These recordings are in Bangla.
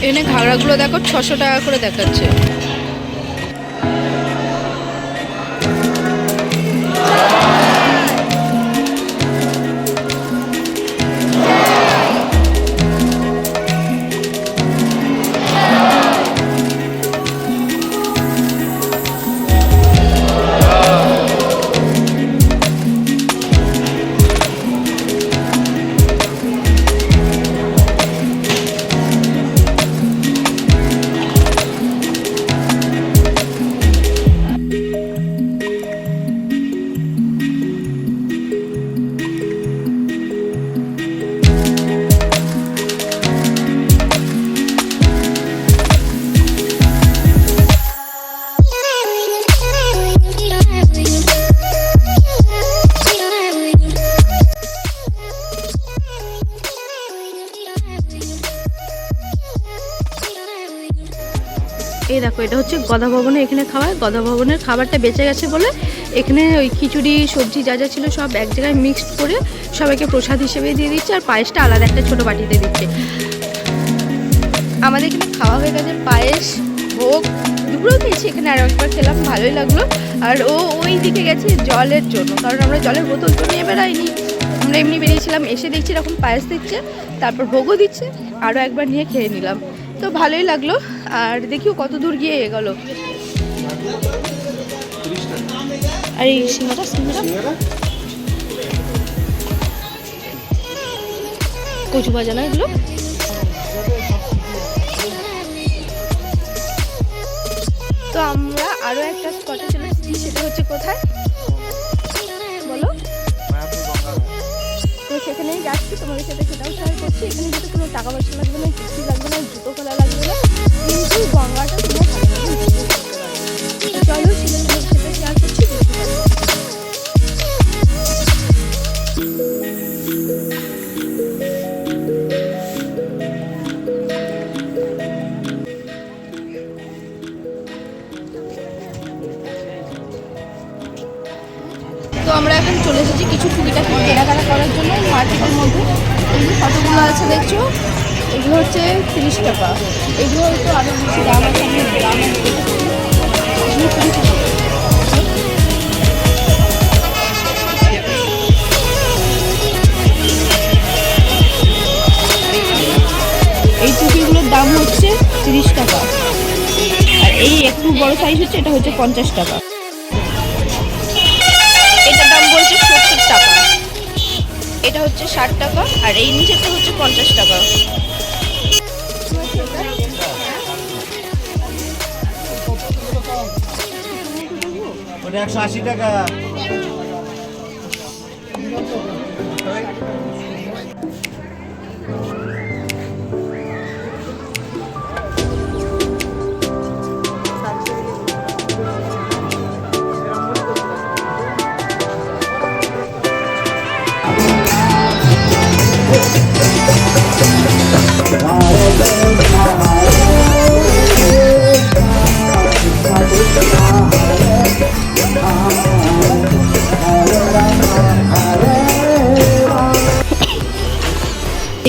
এখানে ঘাগড়াগুলো দেখো 600 টাকা করে দেখাচ্ছে। এই দেখো, এটা হচ্ছে গদা ভবনে এখানে খাওয়া। গদা ভবনের খাবারটা বেঁচে গেছে বলে এখানে ওই খিচুড়ি সবজি যা যা ছিল সব এক জায়গায় মিক্সড করে সবাইকে প্রসাদ হিসেবে দিয়ে দিচ্ছে, আর পায়েসটা আলাদা একটা ছোটো বাটিতে দিচ্ছে। আমাদের এখানে খাওয়া হয়ে গেছে, পায়েস ভোগ দুপুরেও খেয়েছি, এখানে আরও একবার খেলাম, ভালোই লাগলো। আর ওই দিকে গেছে জলের জন্য, কারণ আমরা জলের বোতল তো নিয়ে বেড়াইনি, আমরা এমনি বেরিয়েছিলাম। এসে দেখছি এরকম পায়েস দিচ্ছে, তারপর ভোগও দিচ্ছে, আরও একবার নিয়ে খেয়ে নিলাম, তো ভালোই লাগলো। আর দেখিও কত দূর গিয়ে গেল। আর এই সিঙ্গারা কচু ভাজা না এগুলো। তো আমরা আরো একটা স্পটে চলে এসেছি, সেটা হচ্ছে কোথায় বলো? তো সেখানেই যাচ্ছি, তোমাদের সাথে সেটাও শেয়ার করছি। এখানে যেহেতু কোনো টাকা পয়সা লাগবে না, কিছু লাগবে না, জুতো খোলা লাগবে না, কিন্তু গঙ্গাটা তোমরা ভালোভাবে উপভোগ করতে পারবে। চলো সেটা তোমাদের সাথে শেয়ার করছি। তো আমরা এখন চলে এসেছি কিছু টুকিটাকি কেনাকাটা করার জন্য মার্কেটের মধ্যে। এগুলো কতগুলো আছে দেখছো, এগুলো হচ্ছে 30 টাকা। এগুলো হয়তো আরও বেশি দাম আছে, দাম এই টুপিগুলোর দাম হচ্ছে 30 টাকা, আর এই একটু বড় সাইজ হচ্ছে এটা হচ্ছে 50 টাকা। এটার দাম বলছে 70 টাকা, এটা হচ্ছে 60 টাকা, আর এই নিচেরটা হচ্ছে 50 টাকা। ওটা 180 টাকা।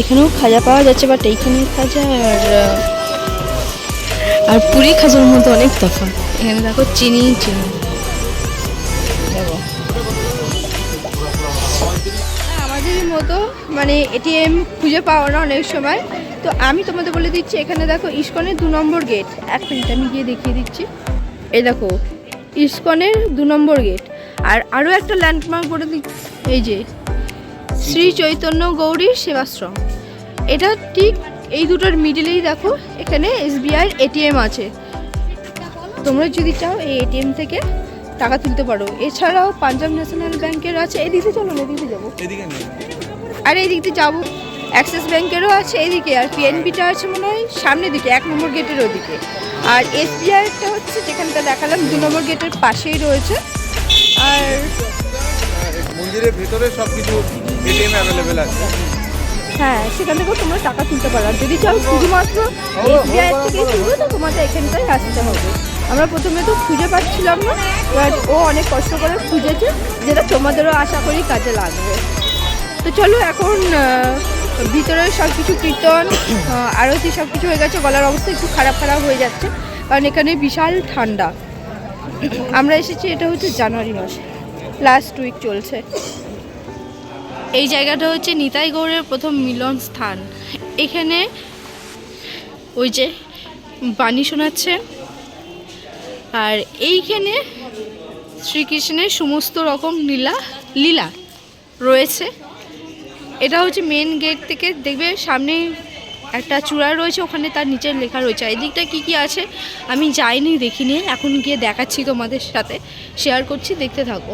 এখানেও খাজা পাওয়া যাচ্ছে, বাট এইখানে খাজা আর পুরী খাজার মধ্যে অনেক তফাৎ। এখানে দেখো চিনি দেখো আমাদের মতো মানে এটিএম খুঁজে পাওয়া না অনেক সময়। তো আমি তোমাদের বলে দিচ্ছি, এখানে দেখো ইস্কনের 2 নম্বর গেট। এক মিনিট আমি গিয়ে দেখিয়ে দিচ্ছি। এই দেখো ইস্কনের 2 নম্বর গেট। আর আরও একটা ল্যান্ডমার্ক বলে দিচ্ছি, এই যে শ্রী চৈতন্য গৌরী সেবাশ্রম। এটা ঠিক এই দুটোর মিডিলেই দেখো এখানে এসবিআই এটিএম আছে। তোমরা যদি চাও এই এটিএম থেকে টাকা তুলতে পারো। এছাড়াও পাঞ্জাব ন্যাশনাল ব্যাংকের আছে, এদিকে চলো না, এদিকে যাবো, আর এই দিকে যাবো। অ্যাক্সিস ব্যাংকেরও আছে এদিকে, আর পিএনবিটা আছে মনে হয় সামনের দিকে 1 নম্বর গেটের ওদিকে। আর এসবিআইটা হচ্ছে যেখানটা দেখালাম 2 নম্বর গেটের পাশেই রয়েছে। আর মন্দিরের ভিতরে সবকিছু এটিএম অ্যাভেলেবেল আছে। হ্যাঁ, সেখান থেকেও তোমরা টাকা তুলতে পারো। আর যদি চাও শুধুমাত্র এসবিআই থেকে তুলবে, তো তোমাদের এখানটায় আসতে হবে। আমরা প্রথমে তো খুঁজে পাচ্ছিলাম না, বাট ও অনেক কষ্ট করে খুঁজেছে, যেটা তোমাদেরও আশা করি কাজে লাগবে। তো চলো এখন ভিতরে সব কিছু কীর্তন আরতি সব কিছু হয়ে গেছে। গলার অবস্থা একটু খারাপ খারাপ হয়ে যাচ্ছে কারণ এখানে বিশাল ঠান্ডা। আমরা এসেছি, এটা হচ্ছে জানুয়ারি মাস, লাস্ট উইক চলছে। এই জায়গাটা হচ্ছে নিতাই গৌড়ের প্রথম মিলন স্থান। এখানে ওই যে বাণী শোনাচ্ছে, আর এইখানে শ্রীকৃষ্ণের সমস্ত রকম লীলা রয়েছে। এটা হচ্ছে মেন গেট থেকে দেখবে সামনে একটা চূড়া রয়েছে, ওখানে তার নিচের লেখা রয়েছে। এই দিকটা কী কী আছে আমি যাইনি, দেখিনি, এখন গিয়ে দেখাচ্ছি, তোমাদের সাথে শেয়ার করছি, দেখতে থাকো।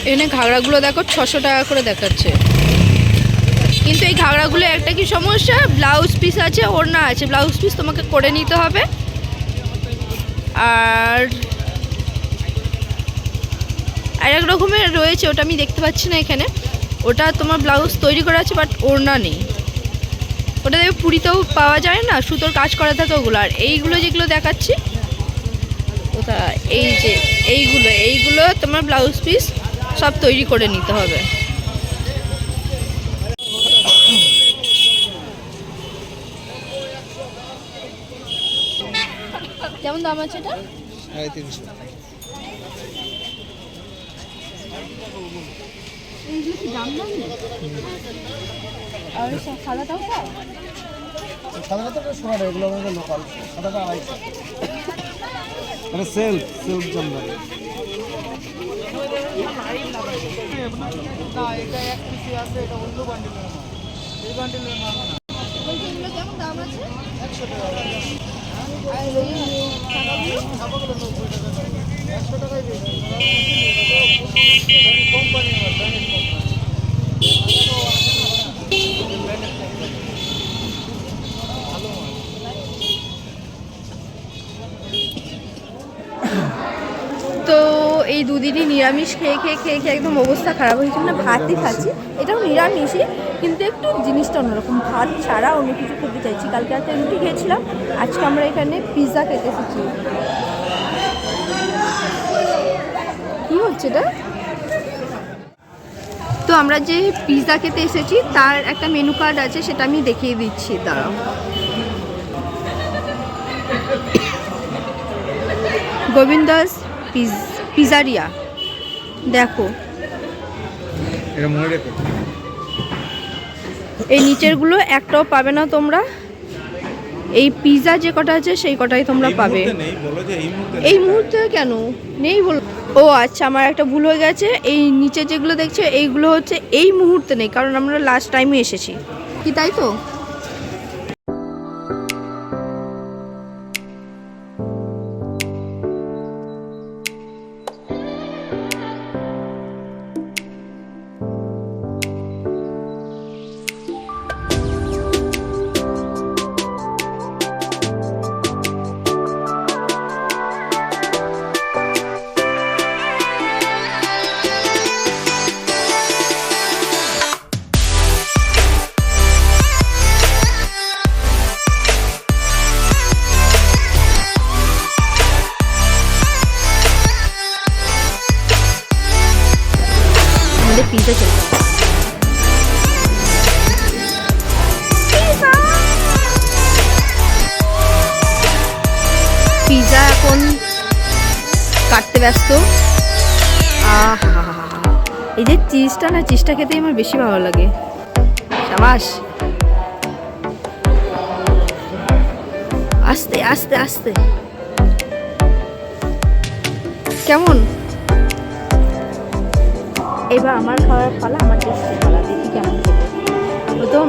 এখানে ঘাগড়াগুলো দেখো 600 টাকা করে দেখাচ্ছে, কিন্তু এই ঘাগড়াগুলো একটা কি সমস্যা, ব্লাউজ পিস আছে, ওড়না আছে, ব্লাউজ পিস তোমাকে করে নিতে হবে। আর এক রকমের রয়েছে, ওটা আমি দেখতে পাচ্ছি না এখানে, ওটা তোমার ব্লাউজ তৈরি করা আছে বাট ওড়না নেই। ওটা দেখবে পুরীতেও পাওয়া যায় না, সুতোর কাজ করা থাকে ওগুলো। আর এইগুলো যেগুলো দেখাচ্ছি ওটা এই যে এইগুলো তোমার ব্লাউজ পিস সব তৈরি করে নিতে হবে। কেমন দাম আছে এটা? 350। এইগুলো কি দাম দাম নেই? আর সাদাটাও পাও? সাদাটা তো সোনা এগুলো আমাদের লোকাল, সাদাটা 250। মানে সেলফ জামদানি। না, এটা এক পিসি আছে, এটা অন্য বান্ডেলের মাল। এই বান্ডেলের মাল না। এগুলো কেমন দাম আছে? 100 টাকা। আর এই ছাপাগুলো 90 টাকা দাম। 100 টাকায় বেশি। কোম্পানি আমার ব্র্যান্ডেড কোম্পানি। তো এই দুদিনই নিরামিষ খেয়ে একদম অবস্থা খারাপ হয়েছিল। না ভাতই খাচ্ছি, এটাও নিরামিষই, কিন্তু একটু জিনিসটা অন্যরকম, ভাত ছাড়া অন্য কিছু খেতে চাইছি। কালকে একটা রুটি খেয়েছিলাম, আজকে আমরা এখানে পিৎজা খেতে এসেছি। কী হচ্ছে এটা? তো আমরা যে পিৎজা খেতে এসেছি তার একটা মেনু কার্ড আছে, সেটা আমি দেখিয়ে দিচ্ছি, দাঁড়াও। গোবিন্দাস পিজারিয়া, দেখো এটা মনে রেখো। এই নিচেরগুলো একটাও পাবে না তোমরা, এই পিৎজা যে কটা আছে সেই কটাই তোমরা পাবে। এই মুহূর্তে কেন নেই বলো? ও আচ্ছা, আমার একটা ভুল হয়ে গেছে, এই নিচে যেগুলো দেখছো এইগুলো হচ্ছে এই মুহূর্তে নেই, কারণ আমরা লাস্ট টাইমে এসেছি, কি তাই তো? পিৎজা চলছে। পিৎজা এখন কাটতে ব্যস্ত। এই যে চিজটা না, চিজটা খেতেই আমার বেশি ভালো লাগে। সাবাস, আস্তে আস্তে আস্তে। কেমন? এবার আমার খাওয়ার পালা, আমার টেস্টের পালা, দেখি কেমন খেতে। ও তো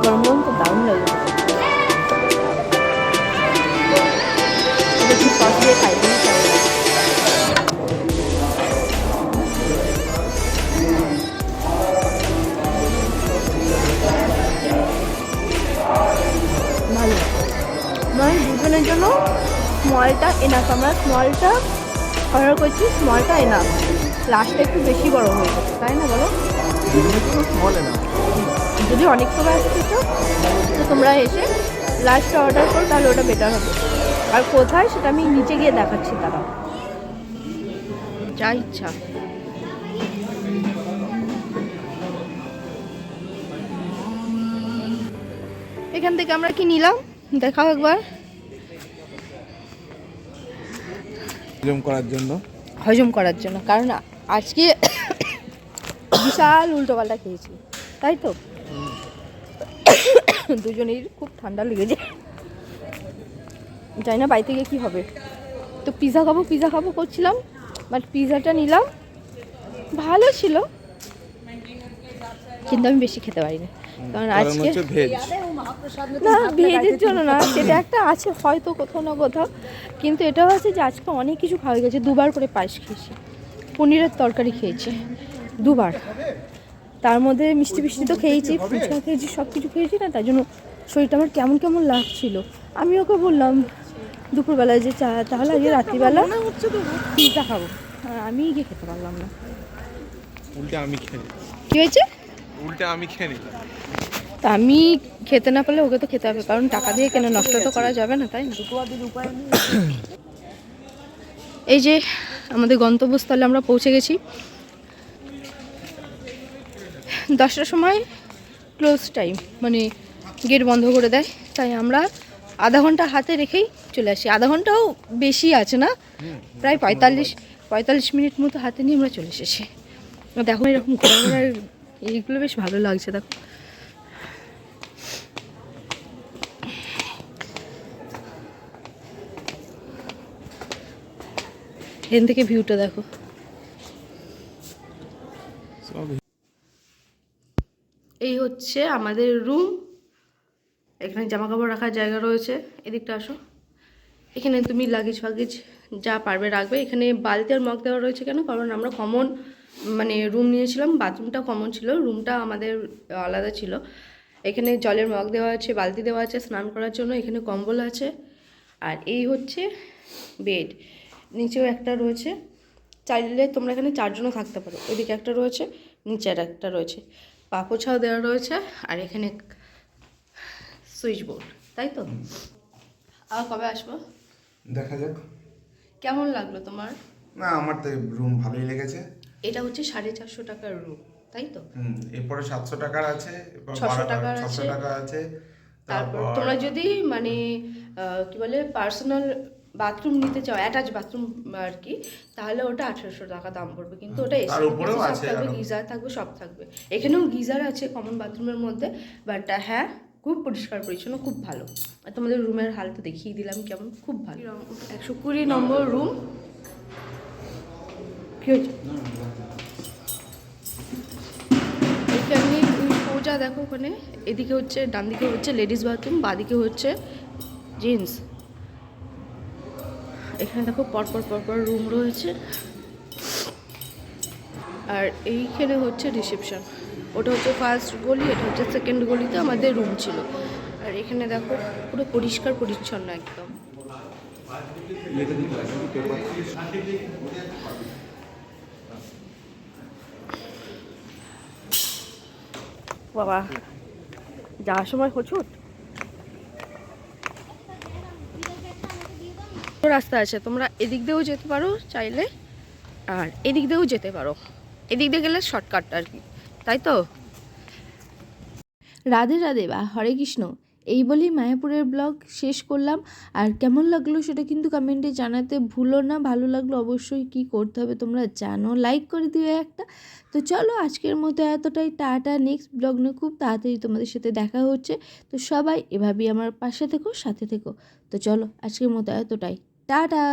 গরম গরম তো দারুণ লাগে। একটু সস দিয়ে খাই, ভালো। মানে দুজনের জন্য স্মলটা এনাফ, আমরা স্মলটা অর্ডার করছি, স্মলটা এনাফ, লাস্টটা একটু বেশি বড় হয়ে গেছে, তাই না বলো? বলে না যদি অনেক সময় আসতেছো তো তোমরা এসে লাস্টটা অর্ডার করো, তাহলে ওটা বেটার হবে। আর কোথায় সেটা আমি নিচে গিয়ে দেখাচ্ছি, তারা যা ইচ্ছা। এখান থেকে আমরা কি নিলাম দেখাও একবার। হজম করার জন্য, কারণ আজকে বিশাল উল্টোপাল্টা খেয়েছি, তাই তো দুজনেই খুব ঠান্ডা লেগেছে, জানি না বাড়ি থেকে কী হবে। তো পিৎজা খাবো করছিলাম, বাট পিৎজাটা নিলাম, ভালো ছিল, কিন্তু আমি বেশি খেতে পারি না, কারণ আজকে না ভেজের জন্য না, সেটা একটা আছে হয়তো কোথাও না কোথাও, কিন্তু এটাও আছে যে আজকে অনেক কিছু খাওয়া গেছে। দুবার করে পায়েস খেয়েছি, পনিরের তরকারি খেয়েছি দুবার, তার মধ্যে মিষ্টি তো খেয়েছি, ফুচকা খেয়েছি, সব কিছু খেয়েছি না, তাই জন্য শরীরটা আমার কেমন কেমন লাগছিল। আমি ওকে বললাম দুপুরবেলায় যে তাহলে আজকে রাত্রিবেলা পিৎজা খাবো, আর আমি গিয়ে খেতে পারলাম না। কি হয়েছে? তা আমি খেতে না পারলে ওকে তো খেতে হবে, কারণ টাকা দিয়ে কেন নষ্ট তো করা যাবে না, তাই না? এই যে আমাদের গন্তব্যস্থলে আমরা পৌঁছে গেছি। 10টার সময় ক্লোজ টাইম, মানে গেট বন্ধ করে দেয়, তাই আমরা আধা ঘন্টা হাতে রেখেই চলে আসি। আধা ঘন্টাও বেশি আছে না, প্রায় 45 মিনিট মতো হাতে নিয়ে আমরা চলে এসেছি। দেখো এরকম ঘোরাঘোরার এইগুলো বেশ ভালো লাগছে। দেখো এখান থেকে ভিউটা দেখো। এই হচ্ছে আমাদের রুম, এখানে জামা কাপড় রাখার জায়গা রয়েছে। এদিকটা আসো, এখানে তুমি লাগেজ ফাগেজ যা পারবে রাখবে। এখানে বালতি আর মগ দেওয়া রয়েছে কেন, কারণ আমরা কমন মানে রুম নিয়েছিলাম, বাথরুমটা কমন ছিল, রুমটা আমাদের আলাদা ছিল। এখানে জলের মগ দেওয়া আছে, বালতি দেওয়া আছে স্নান করার জন্য, এখানে কম্বল আছে। আর এই হচ্ছে বেড, নিচেও একটা রয়েছে, চাইলে তোমরা এখানে 4 জনও থাকতে পারো। এদিকে একটা রয়েছে, নিচে আর একটা রয়েছে, পা পোছাও দেওয়া রয়েছে। আর এখানে সুইচ বোর্ড, তাই তো। আর কবে আসবো দেখা যাক। কেমন লাগলো তোমার? না, আমার তো রুম ভালোই লেগেছে। এটা হচ্ছে 450 টাকার রুম, তাই তো। এরপরে 700 টাকার আছে, এরপর 600 টাকার 600 আছে। টাকা আছে। তারপর তোমরা যদি মানে কি বলে পার্সোনাল বাথরুম নিতে চাও, অ্যাটাচ বাথরুম আর কি, তাহলে ওটা 1800 টাকা দাম পড়বে, কিন্তু ওটা এসি তার উপরেও আছে, থাকবে, গিজার থাকবে, সব থাকবে। এখানেও গিজার আছে কমন বাথরুমের মধ্যে, বাট হ্যাঁ খুব পরিষ্কার পরিচ্ছন্ন, খুব ভালো। আর তোমাদের রুমের হাল তো দেখিয়ে দিলাম কেমন, খুব ভালো। 120 নম্বর রুম। কি হয়েছে? এখানে সোজা দেখো, ওখানে এদিকে হচ্ছে, ডান দিকে হচ্ছে লেডিস বাথরুম, বাঁদিকে হচ্ছে জেন্টস। এখানে দেখো পরপর রুম রয়েছে। আর এইখানে হচ্ছে রিসেপশন, ওটা হচ্ছে ফার্স্ট গলি, এটা হচ্ছে সেকেন্ড গলিতে আমাদের রুম ছিল। আর এখানে দেখো পুরো পরিষ্কার পরিচ্ছন্ন একদম। বাবা যাওয়ার সময় হোঁচট। রাস্তা আছে, তোমরা এদিক দিয়েও যেতে পারো চাইলে, আর এদিক দিয়েও যেতে পারো। এদিক দিয়ে গেলে শর্টকাট আর কি, তাই তো। রাধে রাধে বা হরে কৃষ্ণ, এই বলেই মায়াপুরের ব্লগ শেষ করলাম। আর কেমন লাগলো সেটা কিন্তু কমেন্টে জানাতে ভুলো না। ভালো লাগলো অবশ্যই কি করতে হবে তোমরা জানো, লাইক করে দিও একটা। তো চলো আজকের মতো এতটাই, টাটা। নেক্সট ব্লগ নিয়ে খুব তাড়াতাড়ি তোমাদের সাথে দেখা হচ্ছে। তো সবাই এভাবেই আমার পাশে থেকো, সাথে থেকো। তো চলো আজকের মতো এতটাই, টাটা।